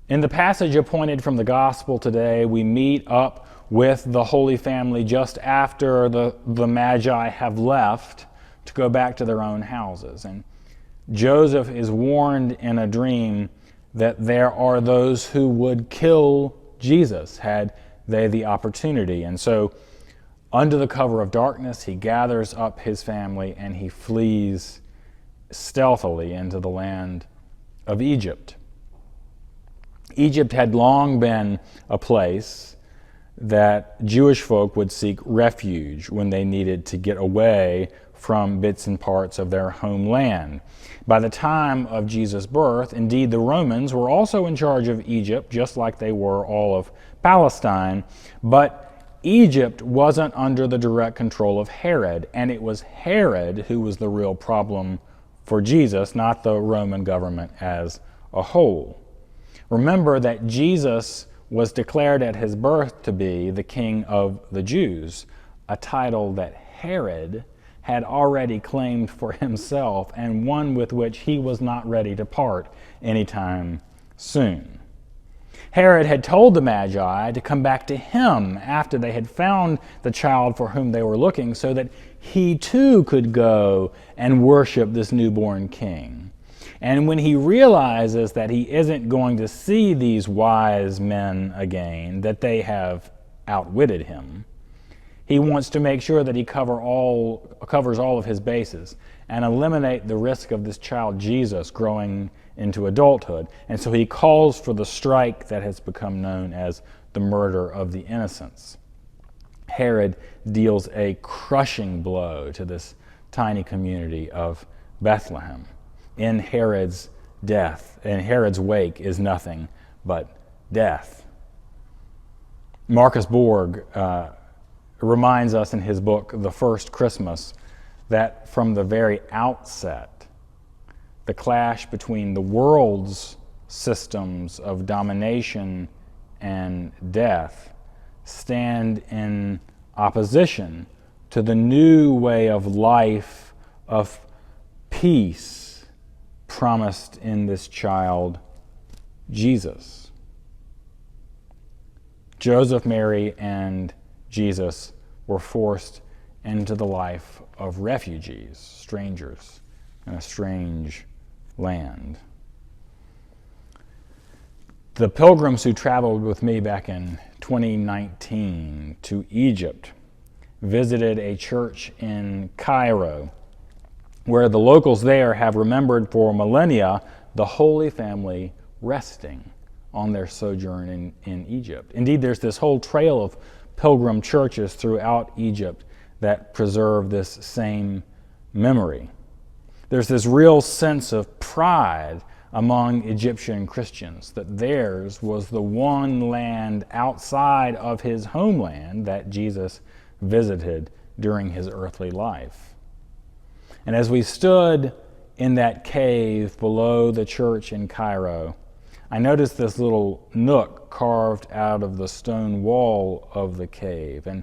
In the passage appointed from the gospel today, we meet up with the Holy Family just after the Magi have left to go back to their own houses. And Joseph is warned in a dream that there are those who would kill Jesus had they the opportunity. And so, under the cover of darkness, he gathers up his family and he flees stealthily into the land of Egypt. Egypt had long been a place that Jewish folk would seek refuge when they needed to get away from bits and parts of their homeland. By the time of Jesus' birth, indeed, the Romans were also in charge of Egypt, just like they were all of Palestine, but Egypt wasn't under the direct control of Herod, and it was Herod who was the real problem for Jesus, not the Roman government as a whole. Remember that Jesus was declared at his birth to be the King of the Jews, a title that Herod had already claimed for himself and one with which he was not ready to part anytime soon. Herod had told the Magi to come back to him after they had found the child for whom they were looking so that he too could go and worship this newborn king. And when he realizes that he isn't going to see these wise men again, that they have outwitted him, he wants to make sure that he covers all of his bases and eliminate the risk of this child Jesus growing into adulthood. And so he calls for the strike that has become known as the murder of the innocents. Herod deals a crushing blow to this tiny community of Bethlehem. In Herod's wake is nothing but death. Marcus Borg reminds us in his book, The First Christmas, that from the very outset, the clash between the world's systems of domination and death stand in opposition to the new way of life, of peace, promised in this child, Jesus. Joseph, Mary, and Jesus were forced into the life of refugees, strangers in a strange land. The pilgrims who traveled with me back in 2019 to Egypt visited a church in Cairo where the locals there have remembered for millennia the Holy Family resting on their sojourn in Egypt. Indeed, there's this whole trail of pilgrim churches throughout Egypt that preserve this same memory. There's this real sense of pride among Egyptian Christians that theirs was the one land outside of his homeland that Jesus visited during his earthly life. And as we stood in that cave below the church in Cairo, I noticed this little nook carved out of the stone wall of the cave. And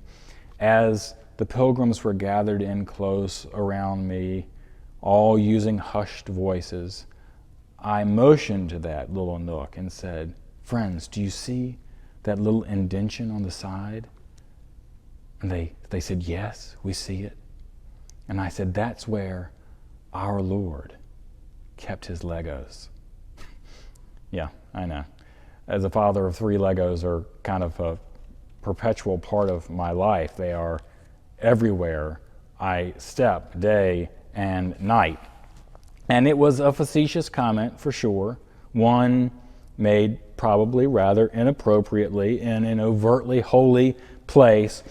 as the pilgrims were gathered in close around me, all using hushed voices, I motioned to that little nook and said, "Friends, do you see that little indention on the side?" And they said, "Yes, we see it." And I said, "That's where our Lord kept his Legos." Yeah, I know. As a father of 3, Legos are kind of a perpetual part of my life. They are everywhere I step, day and night. And it was a facetious comment for sure, one made probably rather inappropriately in an overtly holy place,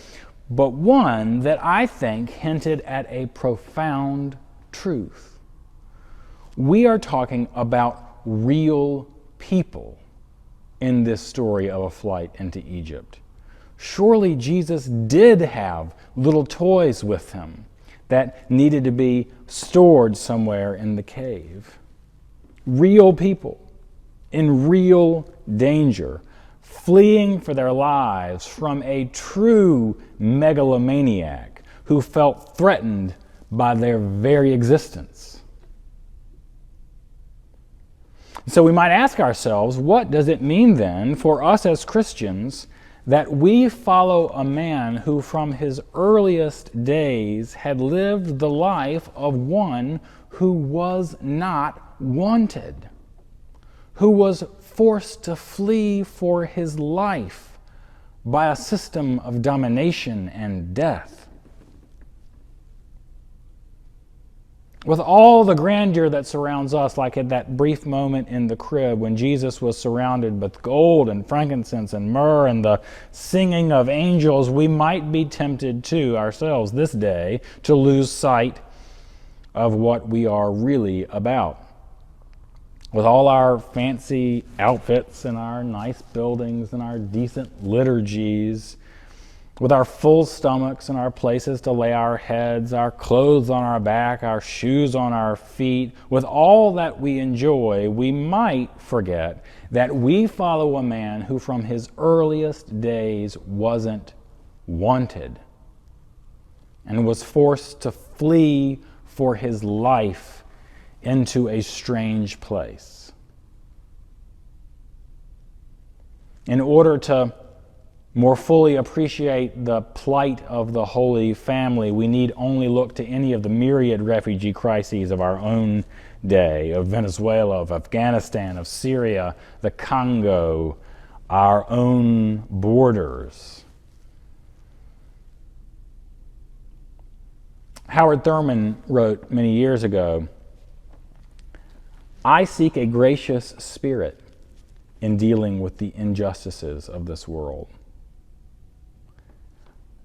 but one that I think hinted at a profound truth. We are talking about real people in this story of a flight into Egypt. Surely Jesus did have little toys with him that needed to be stored somewhere in the cave. Real people in real danger, fleeing for their lives from a true megalomaniac who felt threatened by their very existence. So we might ask ourselves, what does it mean then for us as Christians that we follow a man who from his earliest days had lived the life of one who was not wanted, who was forced to flee for his life by a system of domination and death? With all the grandeur that surrounds us, like at that brief moment in the crib when Jesus was surrounded with gold and frankincense and myrrh and the singing of angels, we might be tempted too ourselves this day to lose sight of what we are really about. With all our fancy outfits and our nice buildings and our decent liturgies, with our full stomachs and our places to lay our heads, our clothes on our back, our shoes on our feet, with all that we enjoy, we might forget that we follow a man who from his earliest days wasn't wanted and was forced to flee for his life into a strange place. In order to more fully appreciate the plight of the Holy Family, we need only look to any of the myriad refugee crises of our own day, of Venezuela, of Afghanistan, of Syria, the Congo, our own borders. Howard Thurman wrote many years ago, "I seek a gracious spirit in dealing with the injustices of this world.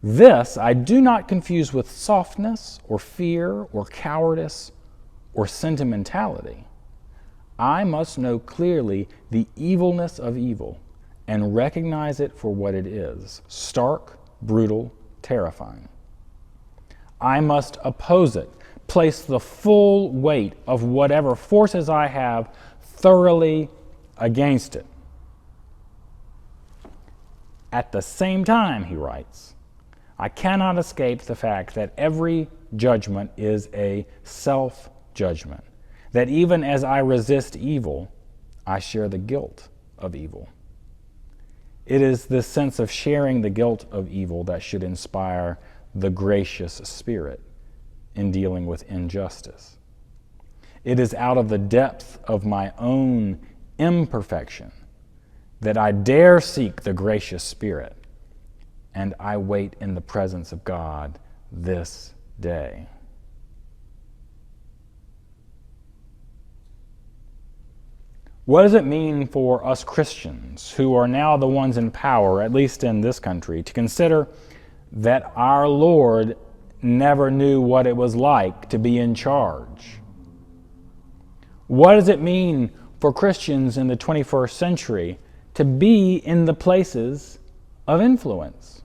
This I do not confuse with softness or fear or cowardice or sentimentality. I must know clearly the evilness of evil and recognize it for what it is, stark, brutal, terrifying. I must oppose it, place the full weight of whatever forces I have thoroughly against it. At the same time," he writes, "I cannot escape the fact that every judgment is a self-judgment, that even as I resist evil, I share the guilt of evil. It is this sense of sharing the guilt of evil that should inspire the gracious spirit in dealing with injustice. It is out of the depth of my own imperfection that I dare seek the gracious spirit, and I wait in the presence of God this day." What does it mean for us Christians, who are now the ones in power, at least in this country, to consider that our Lord never knew what it was like to be in charge? What does it mean for Christians in the 21st century to be in the places of influence?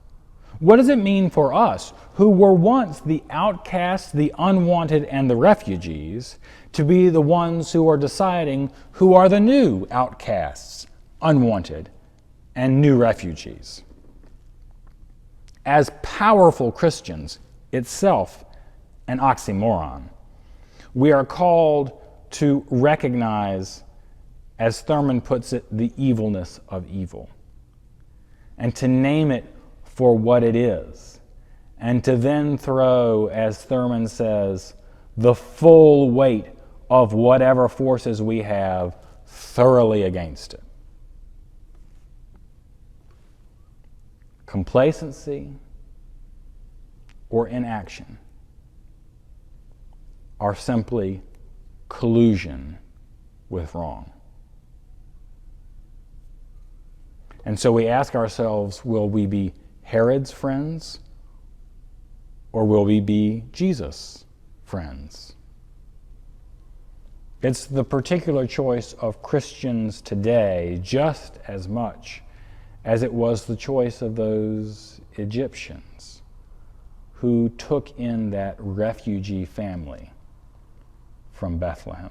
What does it mean for us, who were once the outcasts, the unwanted, and the refugees, to be the ones who are deciding who are the new outcasts, unwanted, and new refugees? As powerful Christians, itself an oxymoron, we are called to recognize, as Thurman puts it, the evilness of evil, and to name it for what it is, and to then throw, as Thurman says, the full weight of whatever forces we have thoroughly against it. Complacency or inaction are simply collusion with wrong. And so we ask ourselves, will we be Herod's friends, or will we be Jesus' friends? It's the particular choice of Christians today just as much as it was the choice of those Egyptians who took in that refugee family from Bethlehem.